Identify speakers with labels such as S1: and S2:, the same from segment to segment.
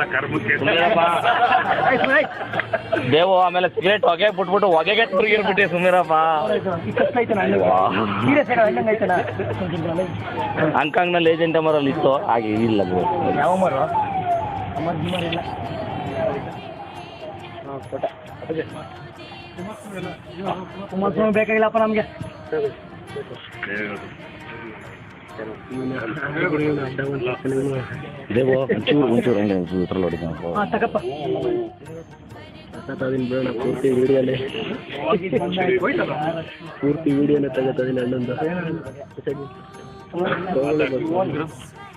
S1: ಆಗಲ್ಲ ಕರ್ಮಕ್ಕೆ.
S2: ದೇವು ಆಮೇಲೆ ಸಿಗರೇಟ್ ಹೊಗೆ ಬಿಟ್ಬಿಟ್ಟು ಹೊಗೆಗೆ ತಿರುಗಿರ್ಬಿಟ್ಟೆ ಸುಮೀರಪ್ಪ. ಹಾಂಗ್ಕಾಂಗ್ನಲ್ಲಿ ಏಜೆಂಟ್ ಮರಲ್ಲಿ ಇತ್ತು ಹಾಗೆ ಇಲ್ಲ
S3: ಯಾವ ಮರ ಕುಮಾರಸ್ವಾಮಿ ಬೇಕಾಗಿಲ್ಲಪ್ಪ ನಮಗೆ.
S2: ದೇವು ಒಂಚೂರು ಹಂಗೆ ಇದ್ರಲ್ಲಿ ಹೊಡಿದ
S3: ತಗಪ್ಪ
S4: ಬೇಡ ಪೂರ್ತಿ ವಿಡಿಯೋನೇ ತಗೋತದಿನ ಅಣ್ಣಂದು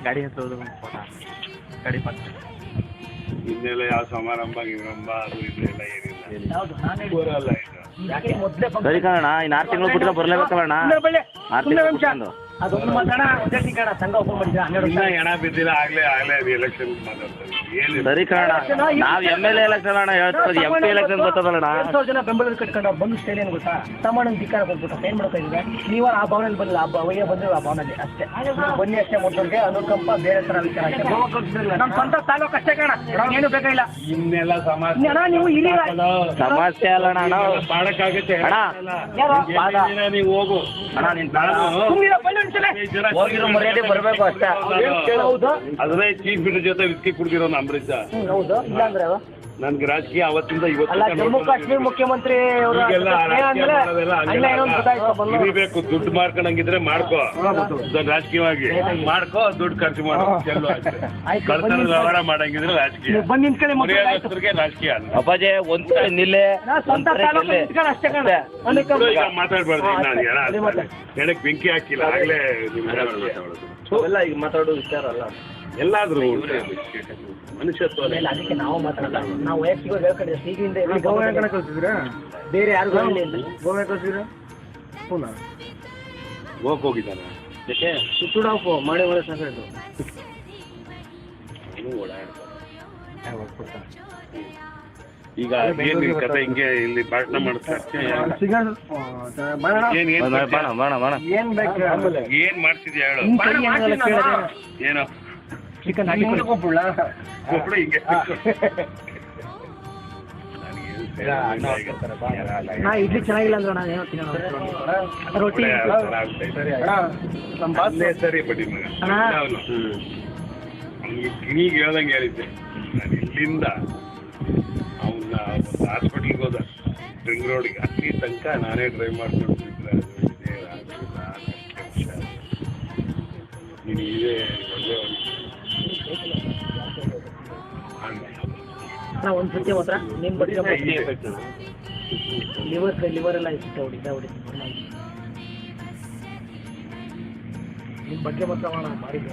S3: ಗಾಡಿ ಹತ್ರ ಗಾಡಿ
S1: ಇನ್ನೆಲ್ಲ ಯಾವ ಸಮಾರಂಭ ಗಿರಂಭ ಅದು ಇದೆಲ್ಲ ಏನಿಲ್ಲ ಬರಲ್ಲ ಇದು.
S2: ಸರಿ ಕಣ ಇನ್ನು 6 ತಿಂಗಳು ಬಿಟ್ಟರೆ ಬರಲೇಬೇಕಲ್ಲ 6 ತಿಂಗಳು
S3: ಅದೊಂದು ಮಾತಾಡ ಒಂದೇ ಟಿಕೆಟ್ ಸಂಘ ಓಪನ್ ಮಾಡಿದ್ರೆ 12
S1: ಇನ್ನ ಹೆಣ ಬಿದ್ದಿಲ್ಲ ಆಗ್ಲೇ ಅದು ಎಲೆಕ್ಷನ್ ಮಾತಾಡ್ತಾರೆ ಏನಿಲ್ಲ.
S2: ಸರಿ ಕಣ ನಾವು MLA ಎಲೆಕ್ಷನ್ ಅಣ್ಣ ಹೇಳ್ತದೆ MP ಎಲೆಕ್ಷನ್ ಬರ್ತದಲ್ಲಣ್ಣ.
S3: 2,000 ಜನ ಬೆಂಬಲ ಕಟ್ಕೊಂಡು ಬಂದು ಸ್ಟೇಲ್ ಏನು ಗೊತ್ತಾ ಸಾಮಾನ್ಯ ಧಿಕ್ಕಾರ ಕೊಟ್ಬಿಟ್ಟು ಏನು ಮಾಡ್ಕೊಂಡಿದ್ರೆ ನೀವು ಆ ಭಾವನೆಯಲ್ಲಿ ಬಂದಿಲ್ಲ ಅವಯ್ಯ ಬಂದ್ರು ಆ ಭಾವನೆಯಲ್ಲಿ ಅಷ್ಟೇ ಬನ್ನಿ ಅಷ್ಟೇ ಮೊದಲಿಗೆ ಅನುಕಂಪ ಬೇರೆ ಥರ ವಿಚಾರ ನಮ್ಮ ಸ್ವಂತ ತಾಲೂಕು ಅಷ್ಟೇ ಕಣ ಏನು ಬೇಕಾಗಿಲ್ಲ.
S1: ಇನ್ನೆಲ್ಲ ಸಮಾಜ
S3: ನೀವು ಇಲ್ಲಿ
S2: ಸಮಸ್ಯೆ ಅಲ್ಲಣ್ಣ ಅಣ್ಣ
S1: ಮಾಡಕ್ಕಾಗತ್ತೆ
S2: ಅಣ್ಣ
S1: ನೀವು ಹೋಗು
S2: ಅಣ್ಣ ಹೋಗಿರೋ ಮರ್ಯಾದೆ ಬರಬೇಕು ಅಷ್ಟೇ.
S1: ಅದ್ರೆ ಚೀಫ್ ಮಿನಿಸ್ಟರ್ ಜೊತೆ ವಿಸ್ಕಿ ಕುಡ್ದಿರೋನು ಅಂಬರೀಷ.
S3: ಹೌದು ಇಲ್ಲ ಅಂದ್ರೆ
S1: ನನ್ಗೆ ರಾಜಕೀಯ ಅವತ್ತಿಂದ
S3: ಅಲ್ಲ ಜಮ್ಮು ಕಾಶ್ಮೀರ ಮುಖ್ಯಮಂತ್ರಿ
S1: ಇರಿಬೇಕು. ದುಡ್ಡು ಮಾಡ್ಕೊಂಡಂಗಿದ್ರೆ ಮಾಡ್ಕೋ ರಾಜಕೀಯವಾಗಿ ಮಾಡ್ಕೋ, ದುಡ್ಡು ಖರ್ಚು ಮಾಡೋ ಕಳ್ತನ ವ್ಯವಹಾರ ಮಾಡಂಗಿದ್ರೆ ರಾಜಕೀಯ
S3: ಬಂದು ನಿಂತ್ಕೊಳ್ಳಿ
S1: ಮರ್ಯಾದಸ್ಥರಿಗೆ ರಾಜಕೀಯ ಅಲ್ಲ.
S2: ಅಪ್ಪಾಜಿ ಒಂದ್ ಕಡೆ ನಿಲ್ಲೆ
S3: ಅಷ್ಟೇ ಕಣ
S1: ಈಗ ಮಾತಾಡ್ಬಾರ್ದು ನಾನು ಎಣಕ್ ಬೆಂಕಿ ಹಾಕಿಲ್ಲ ಆಗ್ಲೇ
S2: ಎಲ್ಲ ಈಗ ಮಾತಾಡೋ ವಿಚಾರ ಅಲ್ಲ.
S1: ಎಲ್ಲಾದ್ರೂ ಮನುಷ್ಯತ್ವ
S3: ಅದಕ್ಕೆ ನಾವು ಮಾತಾಡಲ್ಲ. ನಾವು ವೈಯಕ್ತಿಕ ಹೇಳ್ಕೊಂಡಿದ್ದೆ ಈಗಿಂದ ಬೇರೆ ಯಾರು ಗೋವಾ ಕಳ್ಸಿದ್ರ
S1: ಹೋಗಕ್ ಹೋಗಿದ್ದಾನೆ
S3: ಸುತ್ತೂಡಾಫ್ ಮಾಡಿ ಒಳ್ಳೆ ಸಾಕಾಯ್ತು.
S1: ಈಗ ಏನ್ ನಿನ್ ಕತೆ ಹಿಂಗೆ ಇಲ್ಲಿ ಭಾಷಣ ಮಾಡ್ತಾ
S3: ಏನ್ ಬೇಕು
S1: ಏನ್ ಮಾಡ್ತಿದ್ಯಾ ಹೇಳು. ಏನೋ
S3: ಚಿಕನ್ ಕೊಪ್ಪಳ
S1: ಹಿಂಗೆ
S3: ನಾ ಇಡ್ಲಿ ಚೆನ್ನಾಗಿಲ್ಲ ಅಂದ್ರೆ ನಾನು ಏನೋ ತಿನ್ನೋಣ ರೊಟ್ಟಿ
S1: ಸರಿ ಬಡ್ಡಿ ಕಿಣಿಗೆ ಹೇಳ್ದಂಗೆ ಹೇಳಿದ್ದೆ ನಾನು ಇಲ್ಲಿಂದ ಅವನ್ನ ಒಂದು ಹಾಸ್ಪಿಟ್ಲಿಗೆ ಹೋದ ರಿಂಗ್ ರೋಡ್ಗೆ ಅಲ್ಲಿ ತನಕ ನಾನೇ ಡ್ರೈವ್ ಮಾಡ್ಕೊಂಡಿದ್ದೆ. ನೀನು ಇದೇ ಒಳ್ಳೆ
S3: ಒಂದು ಸತ್ಯ ಮಾತ್ರ ನಿಮ್ಮ ಬಗ್ಗೆ ಲಿವರ್ ಎಲ್ಲ ಇಷ್ಟ ಹೊಡಿದ ನಿಮ್ಮ ಬಗ್ಗೆ ಮಾತ್ರ ಮಾಡಿದ್ದೆ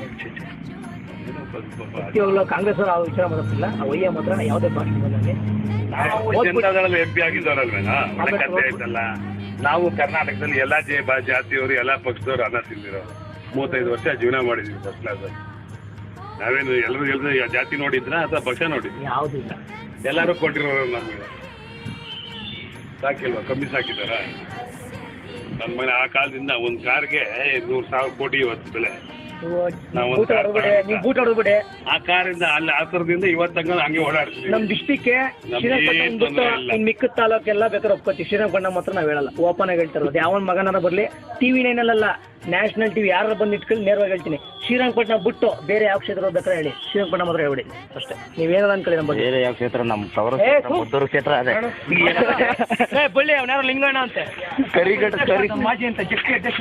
S3: ಕಾಂಗ್ರೆಸ್ ಅವರು ಆ ವಿಚಾರ ಮಾತಾಡ್ತಿಲ್ಲ ಅವಯ್ಯ ಮಾತ್ರ ಯಾವುದೇ ಪಾರ್ಟಿ ಬಂದಂಗೆ
S1: ಜನತಾದಳದಲ್ಲಿ MP ಆಗಿದ್ದವರಲ್ವೇನಾ ಒಳ್ಳೆ ಕತೆ ಆಯ್ತಲ್ಲ. ನಾವು ಕರ್ನಾಟಕದಲ್ಲಿ ಎಲ್ಲ ಜಾತಿಯವರು ಎಲ್ಲ ಪಕ್ಷದವರು ಅನ್ನ ತಿಂದಿರೋರು 35 ವರ್ಷ ಜೀವನ ಮಾಡಿದ್ವಿ ಫಸ್ಟ್ ಕ್ಲಾಸ್. ನಾವೇನು ಎಲ್ಲರೂ ಜಾತಿ ನೋಡಿದ್ರ ಅಥವಾ ಪಕ್ಷ ನೋಡಿದ್ವಿ?
S3: ಯಾವುದೂ ಇಲ್ಲ,
S1: ಎಲ್ಲರೂ ಕೊಟ್ಟಿರೋರು ನಮಗೆ ಸಾಕಿಲ್ವಾ? ಕಮ್ಮಿ ಸಾಕಿದಾರ? ನನ್ನ ಮನೆ ಆ ಕಾಲದಿಂದ ಒಂದು ಕಾರ್ಗೆ 100,000 ಕೋಟಿ ಇವತ್ತು ಬೆಲೆ. ಆ ಕಾರಿಂದ ಅಲ್ಲಿ ಆತರದಿಂದ ಇವತ್ತಂಗ ಹಂಗೆ ಓಡಾಡ್ತೀವಿ.
S3: ನಮ್ಮ ಡಿಸ್ಟಿಕ್ಗೆ ಮಿಕ್ಕ ತಾಲೂಕೆಲ್ಲ ಬೇಕಾದ್ರೆ ಒಪ್ಕೋತೀವಿ. ಶ್ರೀರಂಗಪಟ್ಟಣ ಮಾತ್ರ ನಾವು ಹೇಳಲ್ಲ, ಓಪನ್ ಆಗಿ ಹೇಳ್ತಾರಲ್ಲ. ಯಾವನ್ ಮಗನಾರ ಬರಲಿ TV 9 ಅಲ್ಲ, ನ್ಯಾಷನಲ್ TV ಯಾರು ಬಂದು ಇಟ್ಕೊಂಡು ನೇರವಾಗಿ ಹೇಳ್ತೀನಿ. ಶ್ರೀರಂಗಪಟ್ಟಣ ಬಿಟ್ಟು ಬೇರೆ ಯಾವ ಕ್ಷೇತ್ರ ಬೇಕಾದ್ರೆ ಹೇಳಿ, ಶ್ರೀರಂಗಪಟ್ಟಣ ಮಾತ್ರ ಹೇಳ್ಬಿಡಿ ಅಷ್ಟೇ. ನೀವೇನಾದ್ರು ಅನ್ಕೊಳ್ಳಿ ನಮ್ಮ ಬಗ್ಗೆ.
S2: ಬೇರೆ ಯಾವ ಕ್ಷೇತ್ರ ನಮ್ಮ ಮುದ್ದೂರು ಕ್ಷೇತ್ರ ಅದೇ
S3: ಬಳ್ಳಿ ಅವನಾರು ಲಿಂಗಣ್ಣ ಅಂತ
S2: ಕರಿಗಟ್ಟ
S3: ಮಾಜಿ ಅಂತ ಜಗ್ಗಿ ಅಧ್ಯಕ್ಷ